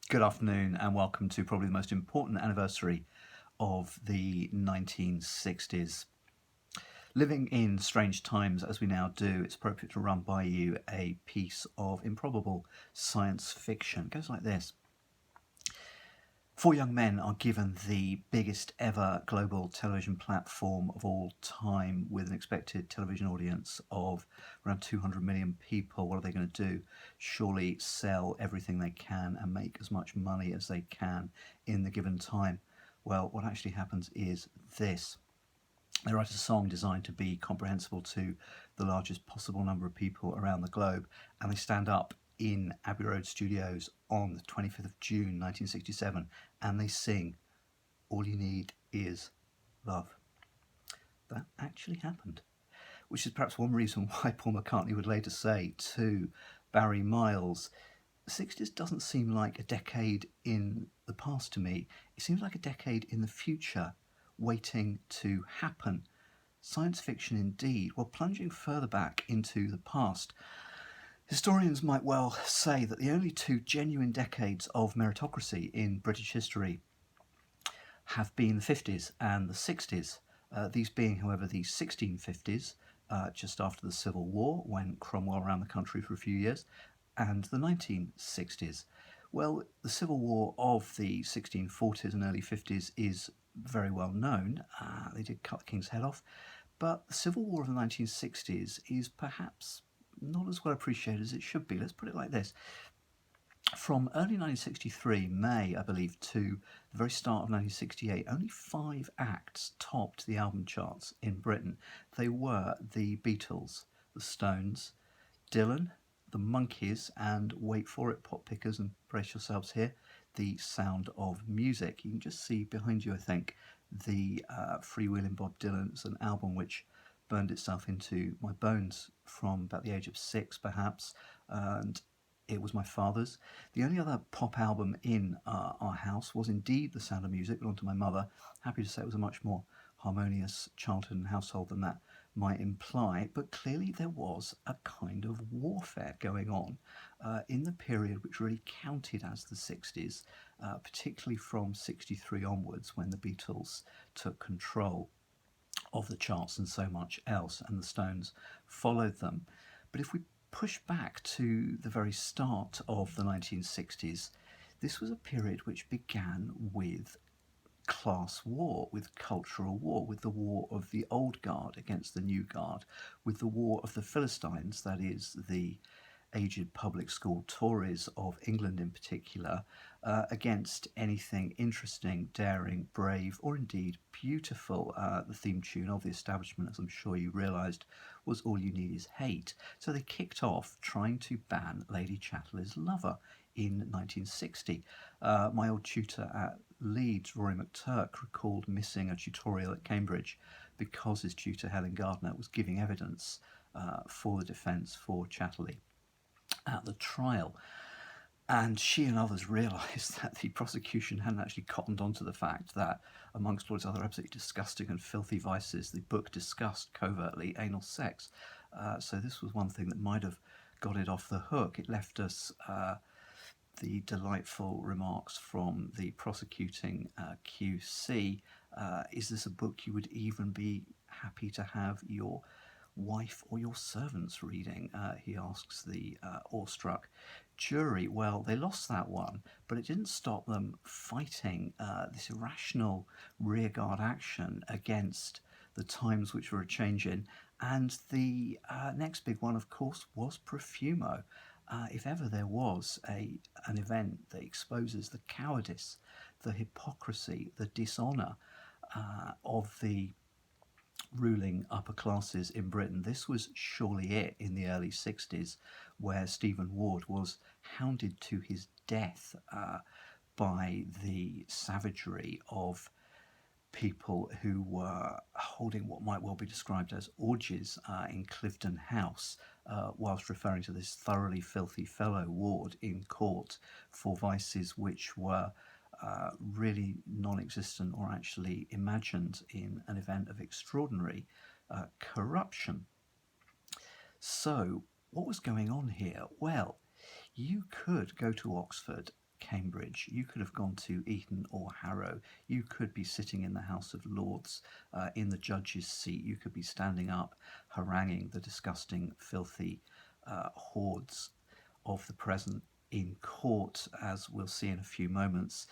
Good afternoon and welcome to probably the most important anniversary of the 1960s. Living in strange times as we now do, it's appropriate to run by you a piece of improbable science fiction. It goes like this. Four young men are given the biggest ever global television platform of all time with an expected television audience of around 200 million people. What are they going to do? Surely sell everything they can and make as much money as they can in the given time. Well, what actually happens is this. They write a song designed to be comprehensible to the largest possible number of people around the globe, and they stand up in Abbey Road Studios on the 25th of June 1967, and they sing All You Need Is Love. That actually happened, which is perhaps one reason why Paul McCartney would later say to Barry Miles, the 60s doesn't seem like a decade in the past to me, it seems like a decade in the future waiting to happen. Science fiction indeed. Well, plunging further back into the past, historians might well say that the only two genuine decades of meritocracy in British history have been the 50s and the 60s. These being, however, the 1650s, just after the Civil War, when Cromwell ran the country for a few years, and the 1960s. Well, the Civil War of the 1640s and early 50s is very well known. They did cut the king's head off. But the Civil War of the 1960s is perhaps not as well appreciated as it should be. Let's put it like this. From early 1963, May, I believe, to the very start of 1968, only 5 acts topped the album charts in Britain. They were the Beatles, the Stones, Dylan, the Monkees, and wait for it, pop pickers, and brace yourselves here, the Sound of Music. You can just see behind you, I think, the Freewheeling Bob Dylan's an album which burned itself into my bones from about the age of 6, perhaps, and it was my father's. The only other pop album in our house was indeed The Sound of Music, belonged to my mother. Happy to say it was a much more harmonious childhood and household than that might imply, but clearly there was a kind of warfare going on in the period which really counted as the 60s, particularly from 63 onwards when the Beatles took control of the charts and so much else, and the Stones followed them. But if we push back to the very start of the 1960s, this was a period which began with class war, with cultural war, with the war of the old guard against the new guard, with the war of the Philistines, that is, the aged public school Tories of England in particular, against anything interesting, daring, brave, or indeed beautiful. The theme tune of the establishment, as I'm sure you realised, was All You Need Is Hate. So they kicked off trying to ban Lady Chatterley's Lover in 1960. My old tutor at Leeds, Rory McTurk, recalled missing a tutorial at Cambridge because his tutor, Helen Gardner, was giving evidence for the defence for Chatterley at the trial. And she and others realised that the prosecution hadn't actually cottoned on to the fact that, amongst all its other absolutely disgusting and filthy vices, the book discussed covertly anal sex. So this was one thing that might have got it off the hook. It left us the delightful remarks from the prosecuting QC. Is this a book you would even be happy to have your wife or your servants reading? He asks the awestruck jury. Well, they lost that one, but it didn't stop them fighting this irrational rearguard action against the times which were a changing. And the next big one, of course, was Profumo. If ever there was an event that exposes the cowardice, the hypocrisy, the dishonour of the ruling upper classes in Britain, this was surely it in the early 60s, where Stephen Ward was hounded to his death by the savagery of people who were holding what might well be described as orgies in Clifton House, whilst referring to this thoroughly filthy fellow Ward in court for vices which were really non-existent or actually imagined in an event of extraordinary corruption. So what was going on here? Well, you could go to Oxford Cambridge. You could have gone to Eton or Harrow. You could be sitting in the House of Lords, in the judge's seat. You could be standing up, haranguing the disgusting, filthy hordes of the present in court, as we'll see in a few moments.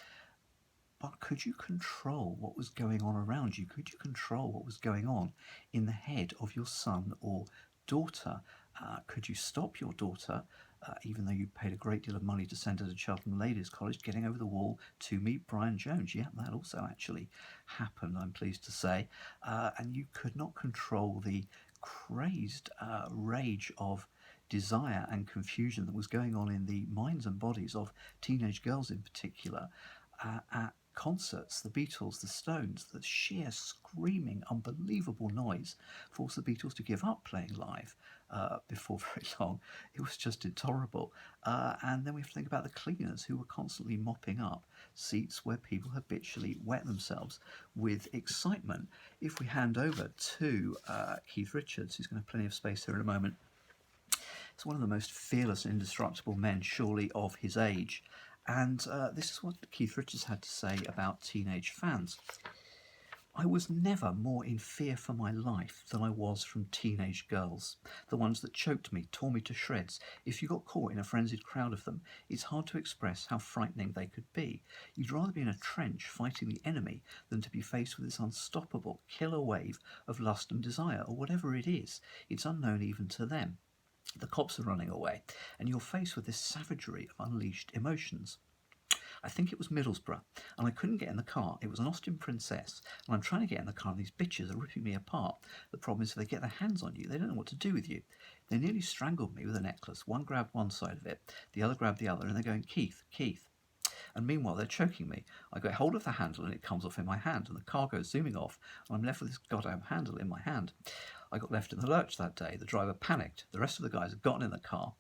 But could you control what was going on around you? Could you control what was going on in the head of your son or daughter? Could you stop your daughter, even though you paid a great deal of money to send her to Cheltenham Ladies College, getting over the wall to meet Brian Jones? Yeah, that also actually happened, I'm pleased to say. And you could not control the crazed rage of desire and confusion that was going on in the minds and bodies of teenage girls in particular at concerts. The Beatles, the Stones, the sheer screaming, unbelievable noise forced the Beatles to give up playing live before very long. It was just intolerable. And then we have to think about the cleaners who were constantly mopping up seats where people habitually wet themselves with excitement. If we hand over to Keith Richards, who's going to have plenty of space here in a moment, it's one of the most fearless, indestructible men, surely, of his age. And this is what Keith Richards had to say about teenage fans. I was never more in fear for my life than I was from teenage girls. The ones that choked me, tore me to shreds. If you got caught in a frenzied crowd of them, it's hard to express how frightening they could be. You'd rather be in a trench fighting the enemy than to be faced with this unstoppable killer wave of lust and desire, or whatever it is. It's unknown even to them. The cops are running away, and you're faced with this savagery of unleashed emotions. I think it was Middlesbrough, and I couldn't get in the car. It was an Austin Princess, and I'm trying to get in the car, and these bitches are ripping me apart. The problem is if they get their hands on you, they don't know what to do with you. They nearly strangled me with a necklace. One grabbed one side of it, the other grabbed the other, and they're going, Keith, Keith. And meanwhile, they're choking me. I get hold of the handle, and it comes off in my hand, and the car goes zooming off, and I'm left with this goddamn handle in my hand. I got left in the lurch that day. The driver panicked. The rest of the guys had gotten in the car,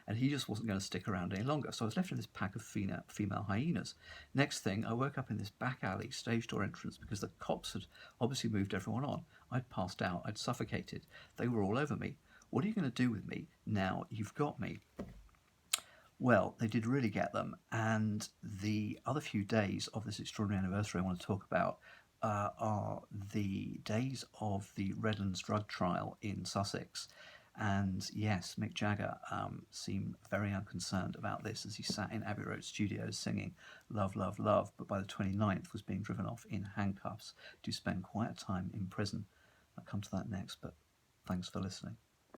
and he just wasn't going to stick around any longer. So I was left in this pack of female hyenas. Next thing, I woke up in this back alley, stage door entrance, because the cops had obviously moved everyone on. I'd passed out. I'd suffocated. They were all over me. What are you going to do with me now you've got me? Well, they did really get them, and the other few days of this extraordinary anniversary I want to talk about are the days of the Redlands drug trial in Sussex. And yes, Mick Jagger seemed very unconcerned about this as he sat in Abbey Road Studios singing Love, Love, Love, but by the 29th was being driven off in handcuffs to spend quite a time in prison. I'll come to that next, but thanks for listening.